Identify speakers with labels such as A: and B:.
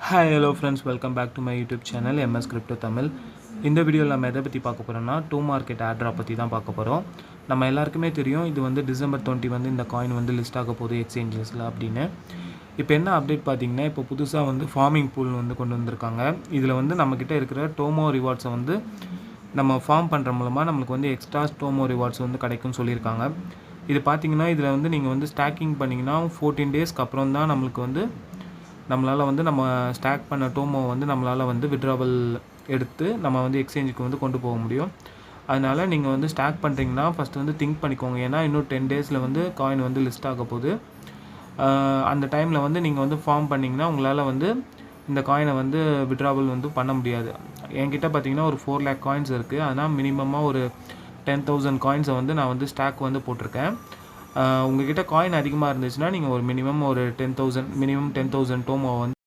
A: Hi hello friends, welcome back to my YouTube channel MS crypto Tamil. இந்த வீடியோவில் நம்ம எதை பற்றி பார்க்க போகிறோம்னா டூ மார்க்கெட் ஆட்ராப் பற்றி தான் பார்க்க போகிறோம். நம்ம எல்லாருக்குமே தெரியும், இது வந்து December 20 வந்து இந்த காயின் வந்து லிஸ்ட் ஆக போகுது எக்ஸ்சேஞ்சஸில் அப்படின்னு. இப்போ என்ன அப்டேட் பார்த்தீங்கன்னா, இப்போ புதுசாக வந்து ஃபார்மிங் பூல் வந்து கொண்டு வந்திருக்காங்க. இதில் வந்து நம்மக்கிட்ட இருக்கிற டோமோ ரிவார்ட்ஸை வந்து நம்ம ஃபார்ம் பண்ணுற மூலமாக நம்மளுக்கு வந்து எக்ஸ்ட்ரா டோமோ ரிவார்ட்ஸ் வந்து கிடைக்கும்னு சொல்லியிருக்காங்க. இது பார்த்தீங்கன்னா, இதில் வந்து நீங்கள் வந்து ஸ்டாக்கிங் பண்ணிங்கன்னா 14 டேஸ்க்கு அப்புறம் தான் நம்மளுக்கு வந்து நம்மளால் வந்து நம்ம ஸ்டாக் பண்ண டோமோ வந்து நம்மளால் வந்து விட்ராவல் எடுத்து நம்ம வந்து எக்ஸ்சேஞ்சுக்கு வந்து கொண்டு போக முடியும். அதனால் நீங்கள் வந்து ஸ்டாக் பண்ணுறீங்கன்னா ஃபஸ்ட்டு வந்து திங்க் பண்ணிக்கோங்க. ஏன்னா இன்னும் 10 டேஸில் வந்து காயின் வந்து லிஸ்ட் ஆக போகுது. அந்த டைமில் வந்து நீங்கள் வந்து ஃபார்ம் பண்ணிங்கன்னா உங்களால் வந்து இந்த காயினை வந்து விட்ராவல் வந்து பண்ண முடியாது. என்கிட்ட பார்த்தீங்கன்னா ஒரு 4 lakh காயின்ஸ் இருக்குது. அதனால் மினிமமாக ஒரு 10,000 காயின்ஸை வந்து நான் வந்து ஸ்டாக் வந்து போட்டிருக்கேன். உங்கள்கிட்ட காயின் அதிகமாக இருந்துச்சுன்னா நீங்கள் ஒரு மினிமம் ஒரு 10,000 டோமோ வந்து